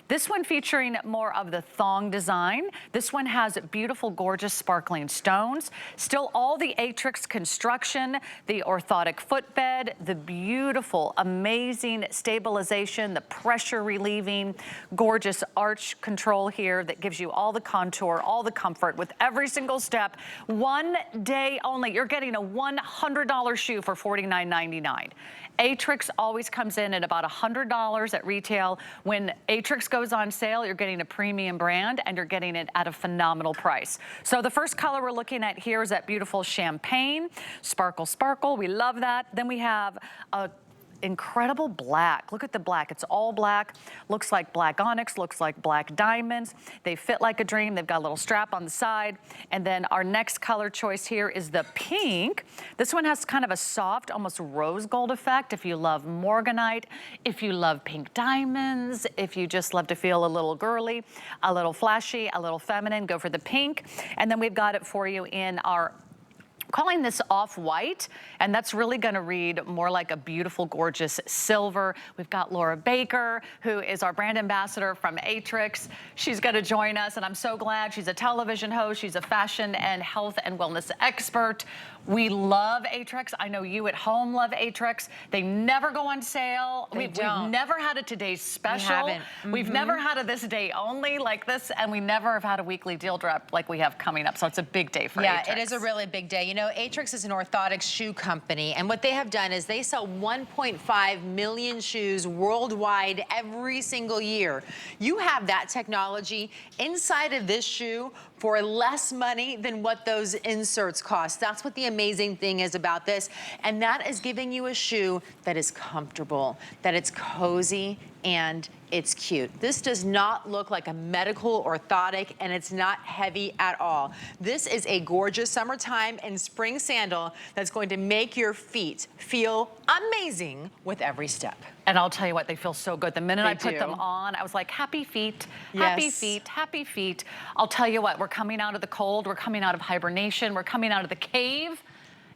This one featuring more of the thong design. This one has beautiful, gorgeous, sparkling stones. Still all the Atrix construction, the orthotic footbed, the beautiful, amazing stabilization, the pressure relieving, gorgeous arch control here that gives you all the contour, all the comfort with every single step. One day only. You're getting a $100 shoe for $49.99. Atrix always comes in at about $100 at retail. When Atrix goes on sale, you're getting a premium brand and you're getting it at a phenomenal price. So the first color we're looking at here is that beautiful champagne. Sparkle, sparkle, we love that. Then we have a incredible black. Look at the black. It's all black. Looks like black onyx, looks like black diamonds. They fit like a dream. They've got a little strap on the side. And then our next color choice here is the pink. This one has kind of a soft, almost rose gold effect. If you love morganite, if you love pink diamonds, if you just love to feel a little girly, a little flashy, a little feminine, go for the pink. And then we've got it for you in our calling this off-white, and that's really gonna read more like a beautiful, gorgeous silver. We've got Laura Baker, who is our brand ambassador from Atrix. She's gonna join us, and I'm so glad. She's a television host. She's a fashion and health and wellness expert. We love Atrix. I know you at home love Atrix. They never go on sale. We've never had a today's special. We haven't. We've never had a this day only like this, and we never have had a weekly deal drop like we have coming up. So it's a big day for Atrix. Yeah, it is a really big day. You know, Atrix is an orthotic shoe company, and what they have done is they sell 1.5 million shoes worldwide every single year. You have that technology inside of this shoe for less money than what those inserts cost. That's what the amazing thing is about this. And that is giving you a shoe that is comfortable, that it's cozy, and it's cute. This does not look like a medical orthotic, and it's not heavy at all. This is a gorgeous summertime and spring sandal that's going to make your feet feel amazing with every step. And I'll tell you what, they feel so good. The minute I put them on, I was like, happy feet, happy feet, happy feet. I'll tell you what, we're coming out of the cold, we're coming out of hibernation, we're coming out of the cave,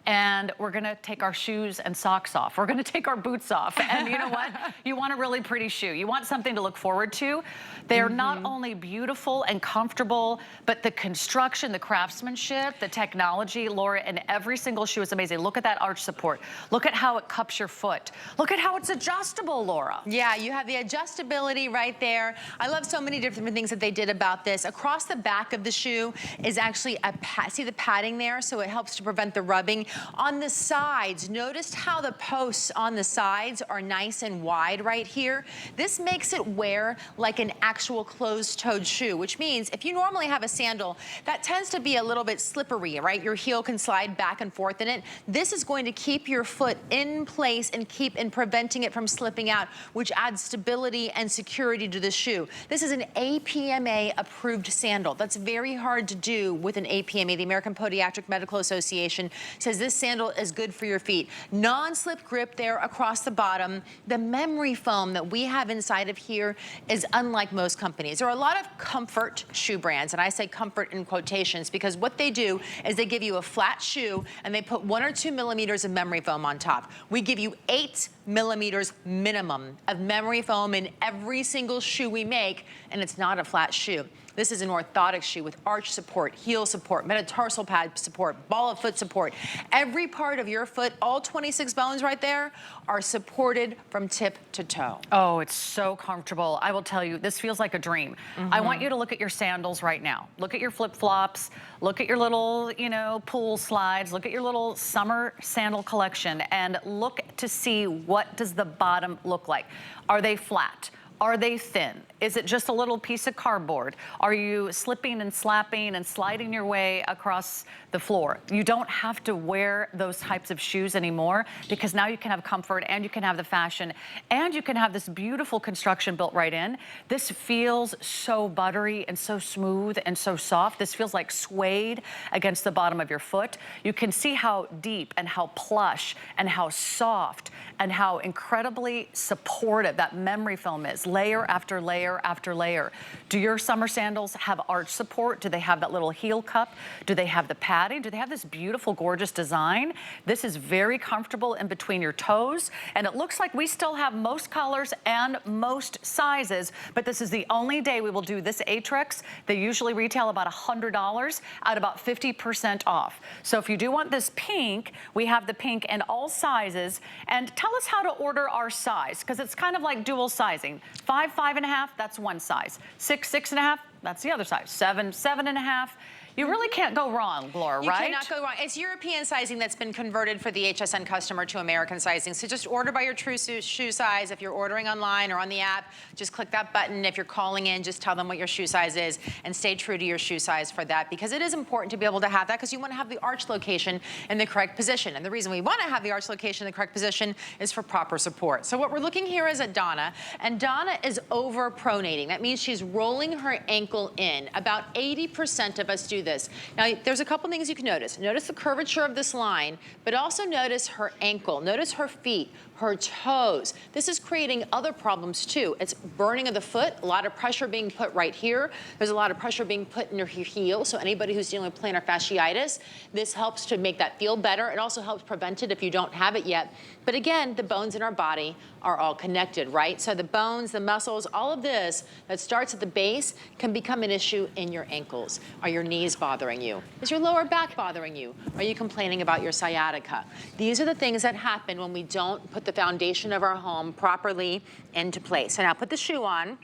and we're gonna take our shoes and socks off. We're gonna take our boots off. And you know what? You want a really pretty shoe. You want something to look forward to. They're not only beautiful and comfortable, but the construction, the craftsmanship, the technology, Laura, and every single shoe is amazing. Look at that arch support. Look at how it cups your foot. Look at how it's adjustable, Laura. Yeah, you have the adjustability right there. I love so many different things that they did about this. Across the back of the shoe is actually a pad. See the padding there? So it helps to prevent the rubbing. On the sides, notice how the posts on the sides are nice and wide right here. This makes it wear like an actual closed-toed shoe, which means if you normally have a sandal, that tends to be a little bit slippery, right? Your heel can slide back and forth in it. This is going to keep your foot in place and preventing it from slipping out, which adds stability and security to the shoe. This is an APMA approved sandal. That's very hard to do with an APMA. The American Podiatric Medical Association says this sandal is good for your feet. Non-slip grip there across the bottom. The memory foam that we have inside of here is unlike most companies. There are a lot of comfort shoe brands, and I say comfort in quotations because what they do is they give you a flat shoe and they put 1 or 2 millimeters of memory foam on top. We give you 8 millimeters minimum of memory foam in every single shoe we make, and it's not a flat shoe. This is an orthotic shoe with arch support, heel support, metatarsal pad support, ball of foot support. Every part of your foot, all 26 bones right there, are supported from tip to toe. Oh, it's so comfortable. I will tell you, this feels like a dream. I want you to look at your sandals right now. Look at your flip-flops. Look at your little, you know, pool slides. Look at your little summer sandal collection and look to see what does the bottom look like. Are they flat? Are they thin? Is it just a little piece of cardboard? Are you slipping and slapping and sliding your way across the floor? You don't have to wear those types of shoes anymore because now you can have comfort and you can have the fashion and you can have this beautiful construction built right in. This feels so buttery and so smooth and so soft. This feels like suede against the bottom of your foot. You can see how deep and how plush and how soft and how incredibly supportive that memory foam is. layer after layer after layer. Do your summer sandals have arch support? Do they have that little heel cup? Do they have the padding? Do they have this beautiful, gorgeous design? This is very comfortable in between your toes, and it looks like we still have most colors and most sizes, but this is the only day we will do this Aetrex. They usually retail about $100 at about 50% off. So if you do want this pink, we have the pink in all sizes. And tell us how to order our size, because it's kind of like dual sizing. 5, 5.5, that's one size. 6, 6.5, that's the other size. 7, 7.5. You really can't go wrong, Laura, right? You cannot go wrong. It's European sizing that's been converted for the HSN customer to American sizing. So just order by your true shoe size. If you're ordering online or on the app, just click that button. If you're calling in, just tell them what your shoe size is and stay true to your shoe size for that, because it is important to be able to have that, because you want to have the arch location in the correct position. And the reason we want to have the arch location in the correct position is for proper support. So what we're looking here is at Donna, and Donna is over pronating. That means she's rolling her ankle in. About 80% of us do this. Now, there's a couple things you can notice. Notice the curvature of this line, but also notice her ankle. Notice her feet, her toes. This is creating other problems too. It's burning of the foot, a lot of pressure being put right here. There's a lot of pressure being put in your heel. So anybody who's dealing with plantar fasciitis, this helps to make that feel better. It also helps prevent it if you don't have it yet. But again, the bones in our body are all connected, right? So the bones, the muscles, all of this that starts at the base can become an issue in your ankles. Are your knees bothering you? Is your lower back bothering you? Are you complaining about your sciatica? These are the things that happen when we don't put the foundation of our home properly into place. So now put the shoe on.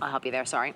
I'll help you there, sorry.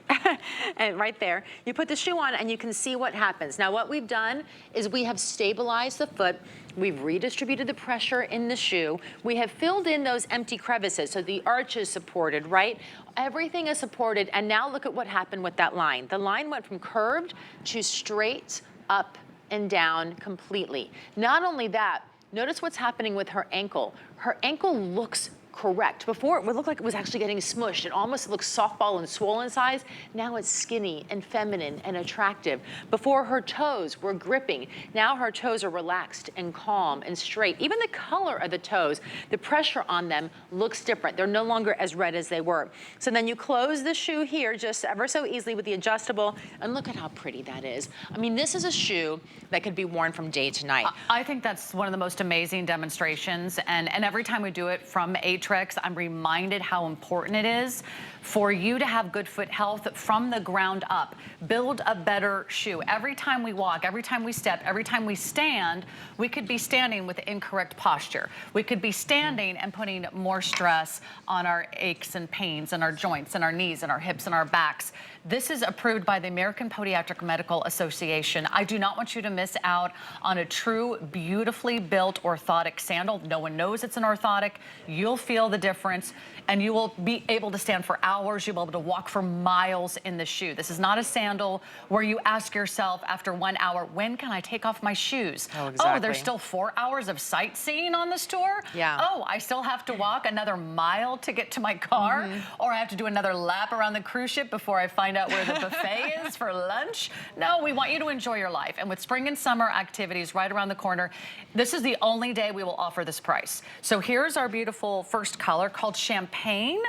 And right there, you put the shoe on and you can see what happens. Now what we've done is we have stabilized the foot. We've redistributed the pressure in the shoe. We have filled in those empty crevices, so the arch is supported, right? Everything is supported, and now look at what happened with that line. The line went from curved to straight, up and down completely. Not only that, notice what's happening with her ankle. Her ankle looks correct. Before, it would look like it was actually getting smushed. It almost looks softball and swollen size. Now it's skinny and feminine and attractive. Before, her toes were gripping. Now her toes are relaxed and calm and straight. Even the color of the toes, the pressure on them looks different. They're no longer as red as they were. So then you close the shoe here just ever so easily with the adjustable, and look at how pretty that is. I mean, this is a shoe that could be worn from day to night. I think that's one of the most amazing demonstrations, and every time we do it from Atrix, I'm reminded how important it is for you to have good foot health from the ground up. Build a better shoe. Every time we walk, every time we step, every time we stand, we could be standing with incorrect posture. We could be standing and putting more stress on our aches and pains and our joints and our knees and our hips and our backs. This is approved by the American Podiatric Medical Association. I do not want you to miss out on a true, beautifully built orthotic sandal. No one knows it's an orthotic. You'll feel the difference, and you will be able to stand for hours. You'll be able to walk for miles in the shoe. This is not a sandal where you ask yourself after 1 hour, when can I take off my shoes? Oh, exactly. Oh, there's still 4 hours of sightseeing on this tour? Yeah. Oh, I still have to walk another mile to get to my car? Or I have to do another lap around the cruise ship before I find out where the buffet is for lunch? No, we want you to enjoy your life. And with spring and summer activities right around the corner, this is the only day we will offer this price. So here's our beautiful first color called Champagne.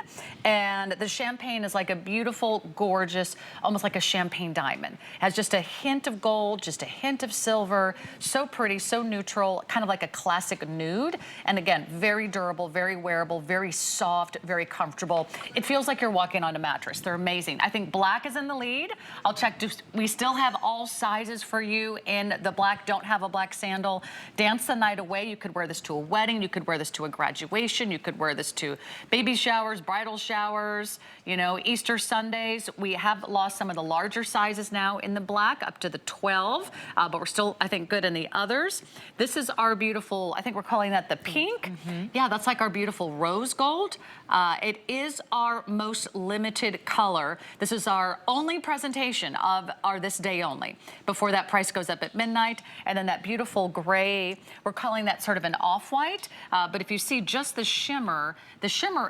And the champagne is like a beautiful, gorgeous, almost like a champagne diamond. Has just a hint of gold, just a hint of silver. So pretty, so neutral, kind of like a classic nude. And again, very durable, very wearable, very soft, very comfortable. It feels like you're walking on a mattress. They're amazing. I think black is in the lead. I'll check. We still have all sizes for you in the black. Don't have a black sandal. Dance the night away. You could wear this to a wedding. You could wear this to a graduation. You could wear this to baby showers, bridal showers, you know, Easter Sundays. We have lost some of the larger sizes now in the black, up to the 12, but we're still, I think, good in the others. This is our beautiful, I think we're calling that the pink. Yeah, that's like our beautiful rose gold. It is our most limited color. This is our only presentation of our this day only. Before that price goes up at midnight. And then that beautiful gray, we're calling that sort of an off-white. But if you see just the shimmer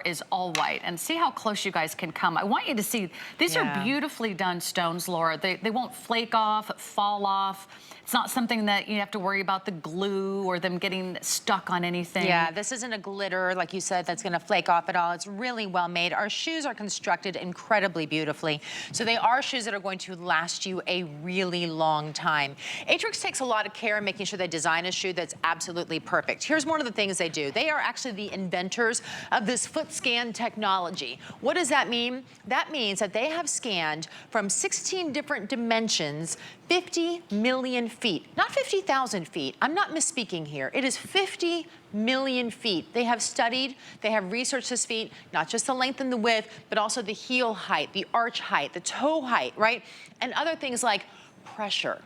is all white. And see how close you guys can come. I want you to see, these are beautifully done stones, Laura. They won't flake off, fall off. It's not something that you have to worry about the glue or them getting stuck on anything. Yeah, this isn't a glitter, like you said, that's gonna flake off at all. It's really well made. Our shoes are constructed incredibly beautifully. So they are shoes that are going to last you a really long time. Atrix takes a lot of care in making sure they design a shoe that's absolutely perfect. Here's one of the things they do. They are actually the inventors of this foot scan technology. What does that mean? That means that they have scanned from 16 different dimensions, 50 million feet, not 50,000 feet. I'm not misspeaking here. It is 50 million feet. They have studied, they have researched this feet, not just the length and the width, but also the heel height, the arch height, the toe height, right? And other things like pressure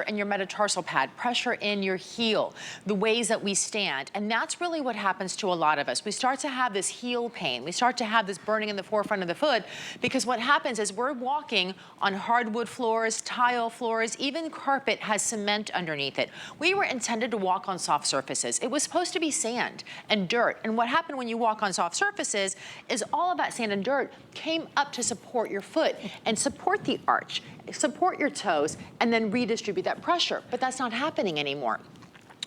in your metatarsal pad, pressure in your heel, the ways that we stand. And that's really what happens to a lot of us. We start to have this heel pain. We start to have this burning in the forefront of the foot because what happens is we're walking on hardwood floors, tile floors, even carpet has cement underneath it. We were intended to walk on soft surfaces. It was supposed to be sand and dirt. And what happened when you walk on soft surfaces is all of that sand and dirt came up to support your foot and support the arch, support your toes, and then redistribute that pressure. But that's not happening anymore.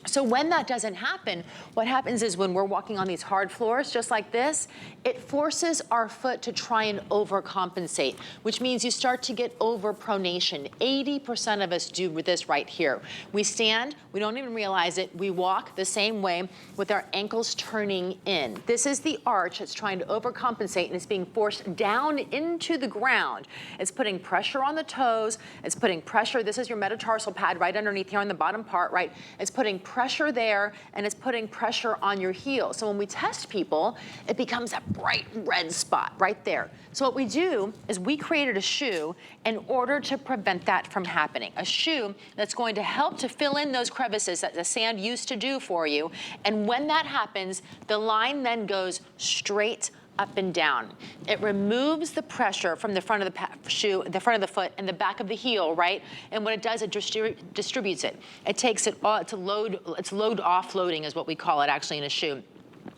So when that doesn't happen, what happens is when we're walking on these hard floors, just like this, it forces our foot to try and overcompensate, which means you start to get overpronation. 80% of us do this right here. We stand, we don't even realize it, we walk the same way with our ankles turning in. This is the arch that's trying to overcompensate and it's being forced down into the ground. It's putting pressure on the toes, it's putting pressure, this is your metatarsal pad right underneath here on the bottom part, right? It's putting pressure there and it's putting pressure on your heel. So when we test people, it becomes a bright red spot right there. So what we do is we created a shoe in order to prevent that from happening. A shoe that's going to help to fill in those crevices that the sand used to do for you. And when that happens, the line then goes straight up and down. It removes the pressure from the front of the shoe, the front of the foot, and the back of the heel, right? And what it does, it distributes it. It takes it all, it's load offloading is what we call it actually in a shoe.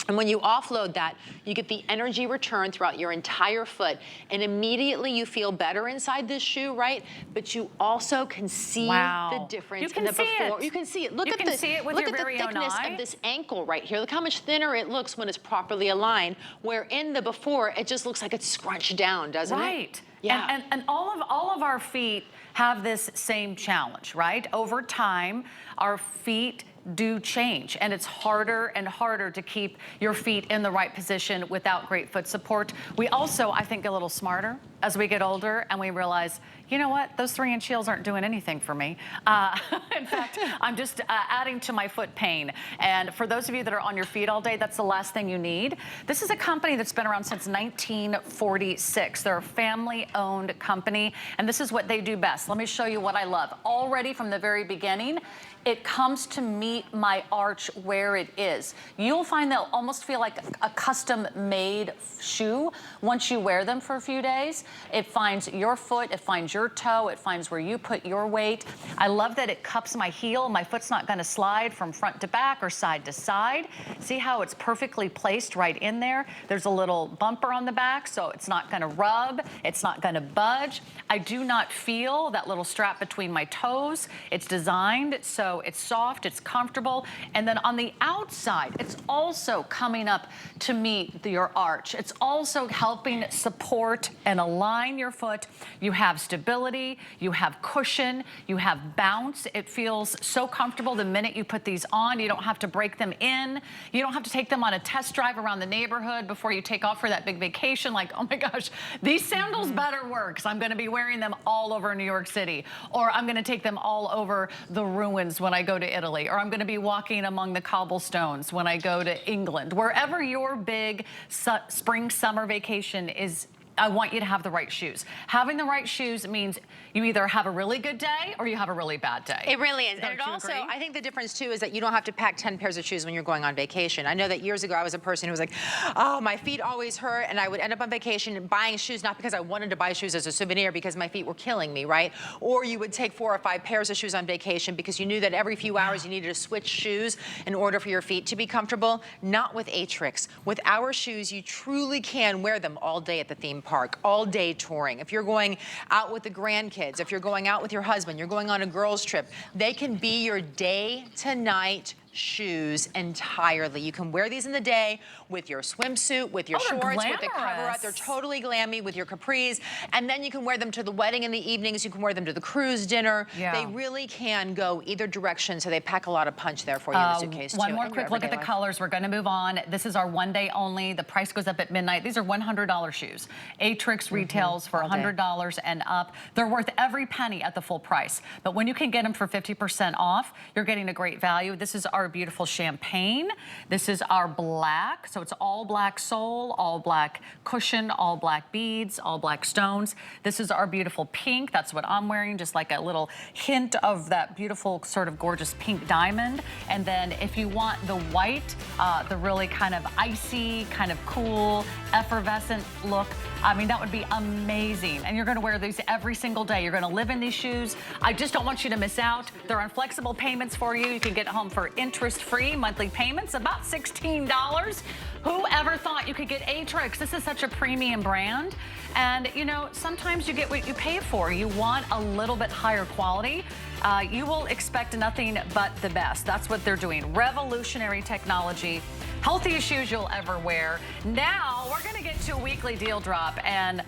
And when you offload that, you get the energy return throughout your entire foot, and immediately you feel better inside this shoe, right? But you also can see the difference in the before. You can see it. Look at the thickness of this ankle right here. Look how much thinner it looks when it's properly aligned, where in the before, it just looks like it's scrunched down, doesn't it? Right. Yeah. And all of our feet have this same challenge, right? Over time, our feet do change, and it's harder and harder to keep your feet in the right position without great foot support. We also, I think, get a little smarter as we get older and we realize, you know what, those 3-inch heels aren't doing anything for me. In fact, I'm just adding to my foot pain. And for those of you that are on your feet all day, that's the last thing you need. This is a company that's been around since 1946. They're a family-owned company, and this is what they do best. Let me show you what I love. Already from the very beginning, it comes to meet my arch where it is. You'll find they'll almost feel like a custom-made shoe once you wear them for a few days. It finds your foot, it finds your toe, it finds where you put your weight. I love that it cups my heel. My foot's not gonna slide from front to back or side to side. See how it's perfectly placed right in there? There's a little bumper on the back, so it's not gonna rub, it's not gonna budge. I do not feel that little strap between my toes. It's designed so it's soft, it's comfortable, and then on the outside, it's also coming up to meet your arch. It's also helping support and align your foot. You have stability, you have cushion, you have bounce. It feels so comfortable the minute you put these on. You don't have to break them in. You don't have to take them on a test drive around the neighborhood before you take off for that big vacation. Like, oh my gosh, these sandals better work, because I'm gonna be wearing them all over New York City, or I'm gonna take them all over the ruins when I go to Italy, or I'm gonna be walking among the cobblestones when I go to England. Wherever your big spring, summer vacation is, I want you to have the right shoes. Having the right shoes means you either have a really good day or you have a really bad day. It really is. And it also, I think the difference too is that you don't have to pack 10 pairs of shoes when you're going on vacation. I know that years ago I was a person who was like, oh, my feet always hurt, and I would end up on vacation buying shoes, not because I wanted to buy shoes as a souvenir, because my feet were killing me, right? Or you would take 4 or 5 pairs of shoes on vacation because you knew that every few hours you needed to switch shoes in order for your feet to be comfortable. Not with Atrix. With our shoes, you truly can wear them all day at the theme park, all day touring. If you're going out with the grandkids, if you're going out with your husband, you're going on a girls trip, they can be your day to night shoes entirely. You can wear these in the day with your swimsuit, with your shorts, with the cover up. They're totally glammy with your capris. And then you can wear them to the wedding in the evenings. You can wear them to the cruise dinner. Yeah. They really can go either direction, so they pack a lot of punch there for you in the suitcase, One more quick look at the colors. We're going to move on. This is our one day only. The price goes up at midnight. These are $100 shoes. Atrix retails for $100 and up. They're worth every penny at the full price. But when you can get them for 50% off, you're getting a great value. This is our beautiful champagne. This is our black. So it's all black sole, all black cushion, all black beads, all black stones. This is our beautiful pink. That's what I'm wearing, just like a little hint of that beautiful sort of gorgeous pink diamond. And then if you want the white, the really kind of icy, kind of cool, effervescent look, I mean, that would be amazing. And you're gonna wear these every single day. You're gonna live in these shoes. I just don't want you to miss out. They're on flexible payments for you. You can get home for interest-free monthly payments, about $16. Whoever thought you could get Atrix? This is such a premium brand. And you know, sometimes you get what you pay for. You want a little bit higher quality. You will expect nothing but the best. That's what they're doing. Revolutionary technology. Healthiest shoes you'll ever wear. Now, we're gonna get to a weekly deal drop, and